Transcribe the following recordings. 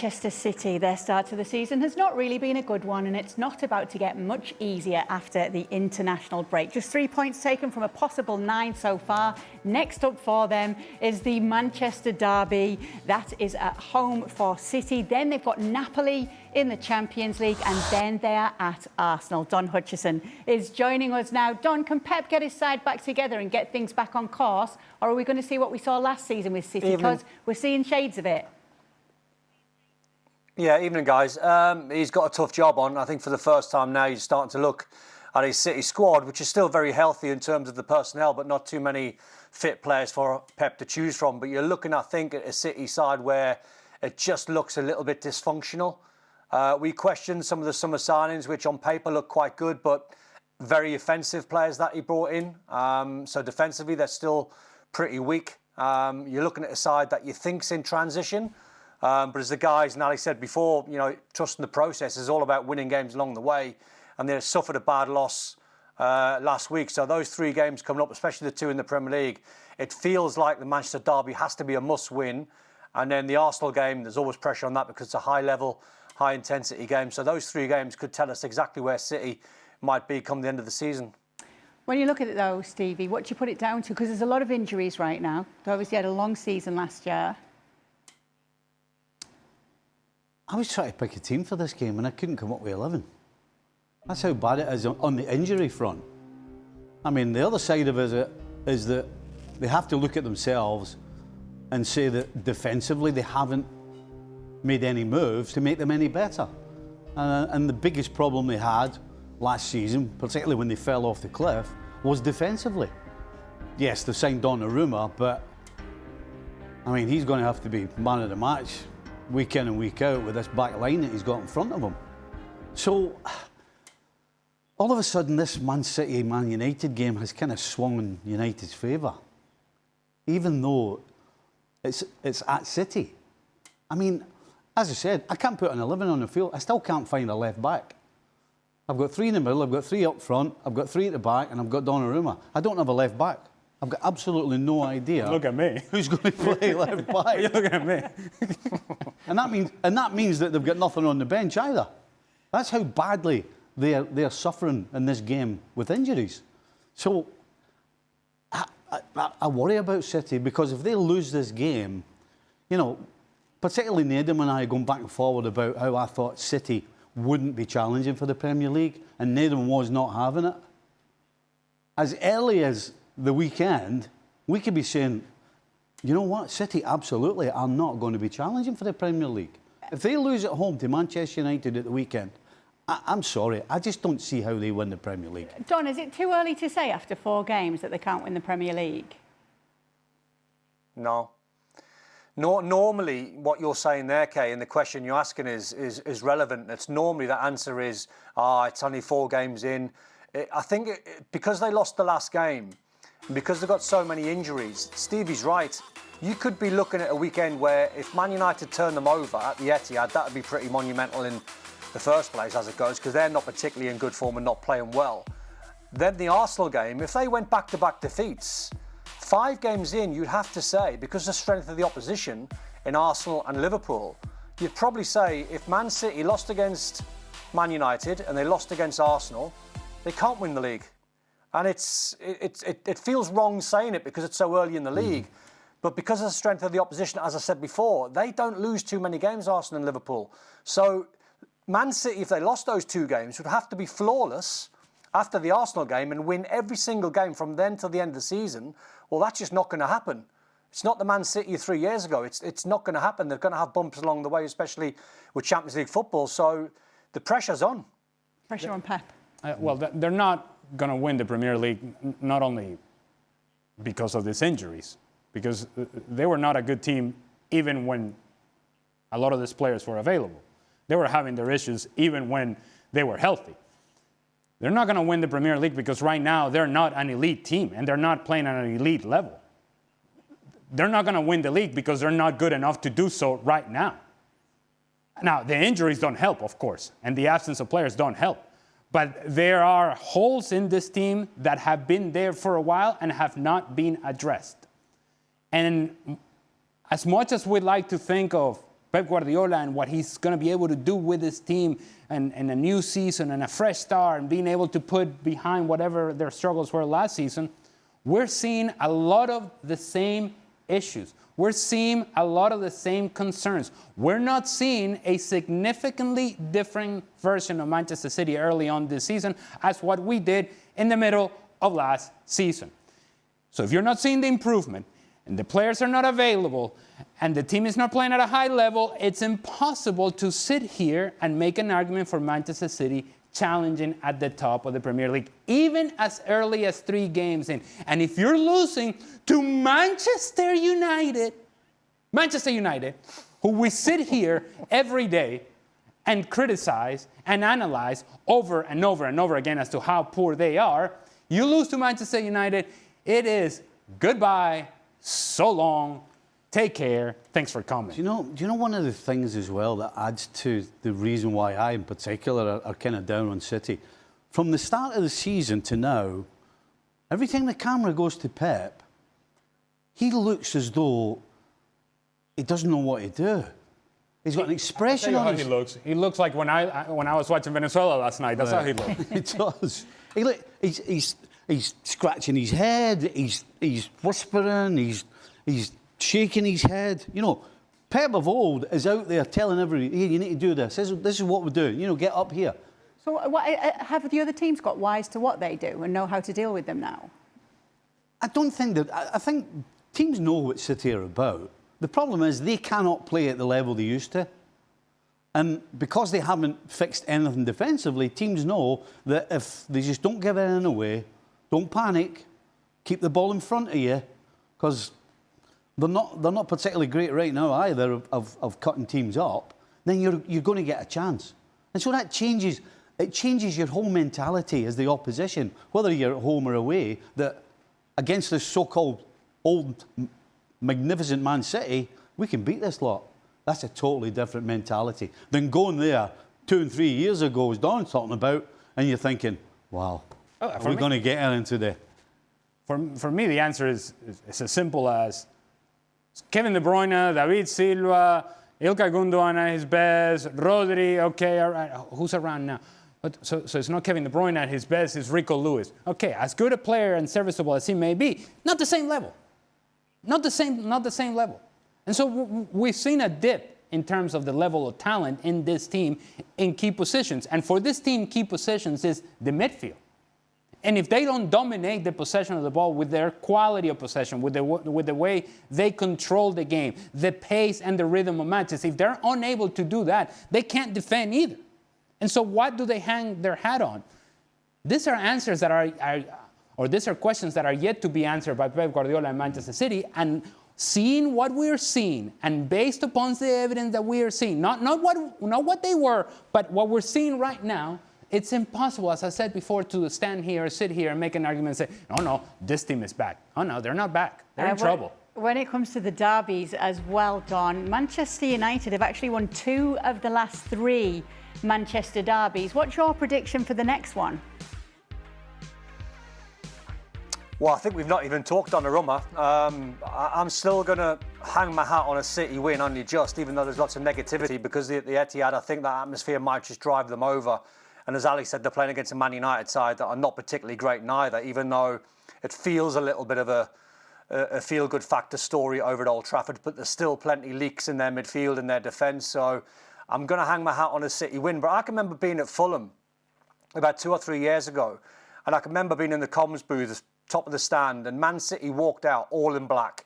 Manchester City, their start to the season has not really been a good one, and it's not about to get much easier after the international break. Just 3 points taken from a possible 9 so far. Next up for them is the Manchester derby. That is at home for City. Then they've got Napoli in the Champions League, and then they are at Arsenal. Don Hutchison is joining us now. Don, can Pep get his side back together and get things back on course, or are we going to see what we saw last season with City? Because we're seeing shades of it. Yeah, evening, guys. He's got a tough job on. I think for the first time now, he's starting to look at his City squad, which is still very healthy in terms of the personnel, but not too many fit players for Pep to choose from. But you're looking, I think, at a City side where it just looks a little bit dysfunctional. We questioned some of the summer signings, which on paper look quite good, but very offensive players that he brought in. So defensively, they're still pretty weak. You're looking at a side that you think's in transition. But as the guys and Ali said before, you know, trusting the process is all about winning games along the way. And they suffered a bad loss last week. So those 3 games coming up, especially the 2 in the Premier League, it feels like the Manchester derby has to be a must-win. And then the Arsenal game, there's always pressure on that because it's a high-level, high-intensity game. So those 3 games could tell us exactly where City might be come the end of the season. When you look at it, though, Stevie, what do you put it down to? Because there's a lot of injuries right now. They obviously had a long season last year. I was trying to pick a team for this game and I couldn't come up with 11. That's how bad it is on the injury front. I mean, the other side of it is that they have to look at themselves and say that defensively they haven't made any moves to make them any better. And the biggest problem they had last season, particularly when they fell off the cliff, was defensively. Yes, they signed Donnarumma, but I mean, he's going to have to be man of the match week in and week out with this back line that he's got in front of him. So, all of a sudden, this Man City-Man United game has kind of swung in United's favour. Even though it's at City. I mean, as I said, I can't put an 11 on the field. I still can't find a left back. I've got 3 in the middle, I've got 3 up front, I've got 3 at the back, and I've got Donnarumma. I don't have a left back. I've got absolutely no idea. Look at me. Who's going to play left back? You're looking at me. and that means that they've got nothing on the bench either. That's how badly they're suffering in this game with injuries. So I worry about City because if they lose this game, you know, particularly Nedum and I going back and forward about how I thought City wouldn't be challenging for the Premier League, and Nedum was not having it. As early as the weekend, we could be saying, you know what, City absolutely are not going to be challenging for the Premier League. If they lose at home to Manchester United at the weekend, I'm sorry, I just don't see how they win the Premier League. Don, is it too early to say after 4 games that they can't win the Premier League? No. Normally, what you're saying there, Kay, and the question you're asking is relevant. It's normally the answer is, it's only 4 games in. I think because they lost the last game, and because they've got so many injuries, Stevie's right. You could be looking at a weekend where if Man United turn them over at the Etihad, that would be pretty monumental in the first place as it goes, because they're not particularly in good form and not playing well. Then the Arsenal game, if they went back-to-back defeats, 5 games in, you'd have to say, because of the strength of the opposition in Arsenal and Liverpool, you'd probably say if Man City lost against Man United and they lost against Arsenal, they can't win the league. And it feels wrong saying it because it's so early in the league. But because of the strength of the opposition, as I said before, they don't lose too many games, Arsenal and Liverpool. So Man City, if they lost those 2 games, would have to be flawless after the Arsenal game and win every single game from then till the end of the season. Well, that's just not going to happen. It's not the Man City of 3 years ago. It's not going to happen. They're going to have bumps along the way, especially with Champions League football. So the pressure's on. Pressure on Pep. Well, they're not going to win the Premier League, not only because of these injuries, because they were not a good team even when a lot of these players were available. They were having their issues even when they were healthy. They're not going to win the Premier League because right now they're not an elite team and they're not playing at an elite level. They're not going to win the league because they're not good enough to do so right now. Now, the injuries don't help, of course, and the absence of players don't help. But there are holes in this team that have been there for a while and have not been addressed. And as much as we'd like to think of Pep Guardiola and what he's going to be able to do with his team and a new season and a fresh start and being able to put behind whatever their struggles were last season, we're seeing a lot of the same issues. We're seeing a lot of the same concerns. We're not seeing a significantly different version of Manchester City early on this season as what we did in the middle of last season. So if you're not seeing the improvement and the players are not available and the team is not playing at a high level, it's impossible to sit here and make an argument for Manchester City challenging at the top of the Premier League, even as early as 3 games in. And if you're losing to Manchester United, who we sit here every day and criticize and analyze over and over and over again as to how poor they are, you lose to Manchester United, it is goodbye, so long, take care, thanks for coming. Do you know one of the things as well that adds to the reason why I in particular are kind of down on City? From the start of the season to now, every time the camera goes to Pep, he looks as though he doesn't know what to do. He's got an expression on his... He looks. He looks like when I was watching Venezuela last night. That's how he looks. He does. He's scratching his head. He's whispering. He's shaking his head. You know, Pep of old is out there telling everybody, hey, you need to do this. This is what we're doing. You know, get up here. So have the other teams got wise to what they do and know how to deal with them now? I don't think that... I think teams know what City are about. The problem is they cannot play at the level they used to. And because they haven't fixed anything defensively, teams know that if they just don't give anything away, don't panic, keep the ball in front of you, because they're not particularly great right now either of cutting teams up, then you're going to get a chance. And so that changes your whole mentality as the opposition, whether you're at home or away, that against this so-called old, magnificent Man City, we can beat this lot. That's a totally different mentality than going there 2 and 3 years ago, as Don's talking about, and you're thinking, wow, are we going to get into the... For me, the answer is as simple as Kevin De Bruyne, David Silva, Ilkay Gundogan at his best, Rodri, okay, all right, who's around now? But, so it's not Kevin De Bruyne at his best, it's Rico Lewis. Okay, as good a player and serviceable as he may be, not the same level. Not the same level. And so we've seen a dip in terms of the level of talent in this team in key positions. And for this team, key positions is the midfield. And if they don't dominate the possession of the ball with their quality of possession, with the way they control the game, the pace and the rhythm of matches, if they're unable to do that, they can't defend either. And so what do they hang their hat on? These are answers that these are questions that are yet to be answered by Pep Guardiola and Manchester City. And seeing what we're seeing, and based upon the evidence that we are seeing, not what they were, but what we're seeing right now, it's impossible, as I said before, to stand here, sit here, and make an argument and say, no, this team is back. Oh, no, they're not back. They're in trouble. When it comes to the derbies as well, Don, Manchester United have actually won 2 of the last 3 Manchester derbies. What's your prediction for the next one? Well, I think we've not even talked Donnarumma. I'm still going to hang my hat on a City win, only just, even though there's lots of negativity, because the Etihad, I think that atmosphere might just drive them over. And as Ali said, they're playing against a Man United side that are not particularly great neither, even though it feels a little bit of a feel-good factor story over at Old Trafford, but there's still plenty leaks in their midfield and their defence. So I'm going to hang my hat on a City win. But I can remember being at Fulham about 2 or 3 years ago, and I can remember being in the comms booth, top of the stand, and Man City walked out all in black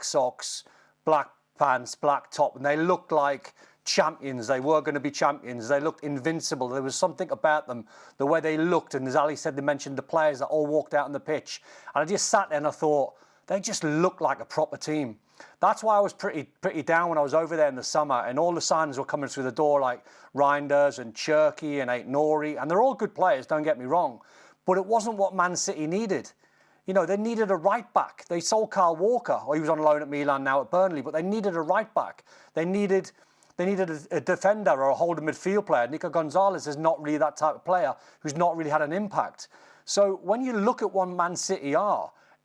socks, black pants, black top, and they looked like champions. They were going to be champions. They looked invincible. There was something about them, the way they looked, and as Ali said, they mentioned the players that all walked out on the pitch, and I just sat there and I thought, they just looked like a proper team. That's why I was pretty down when I was over there in the summer, and all the signings were coming through the door, like Reinders and Cherki and Aït-Nouri, and they're all good players, don't get me wrong, but it wasn't what Man City needed. You know, they needed a right back. They sold Kyle Walker, or he was on loan at Milan, now at Burnley, but they needed a right back. They needed a defender or a holding midfield player. Nico Gonzalez is not really that type of player who's not really had an impact. So when you look at what Man City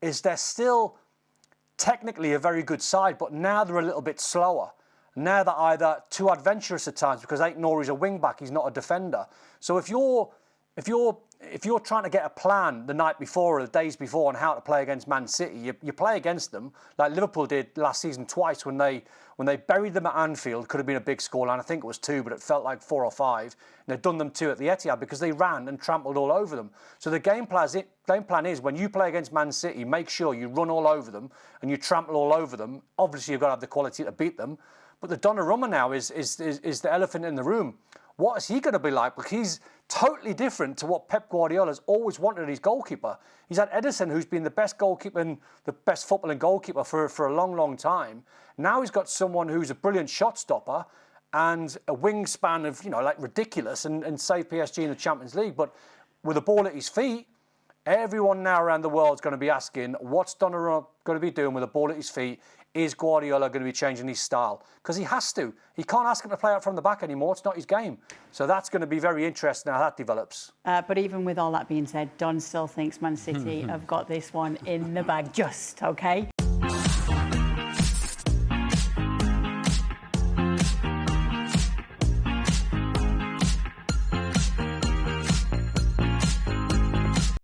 is they're still technically a very good side, but now they're a little bit slower. Now they're either too adventurous at times because Aït-Nouri's a wing back, he's not a defender. So if you're trying to get a plan the night before or the days before on how to play against Man City, you play against them like Liverpool did last season twice when they buried them at Anfield. Could have been a big scoreline. I think it was 2, but it felt like 4 or 5. And they'd done them 2 at the Etihad because they ran and trampled all over them. So the game plan is when you play against Man City, make sure you run all over them and you trample all over them. Obviously, you've got to have the quality to beat them. But the Donnarumma now is the elephant in the room. What is he going to be like? Because he's totally different to what Pep Guardiola's always wanted in his goalkeeper. He's had Ederson, who's been the best goalkeeper and the best footballing goalkeeper for a long, long time. Now he's got someone who's a brilliant shot stopper and a wingspan of, like ridiculous and saved PSG in the Champions League. But with the ball at his feet, everyone now around the world is going to be asking, what's Donnarumma going to be doing with the ball at his feet? Is Guardiola going to be changing his style? Because he has to. He can't ask him to play out from the back anymore. It's not his game. So that's going to be very interesting how that develops. But even with all that being said, Don still thinks Man City have got this one in the bag, okay?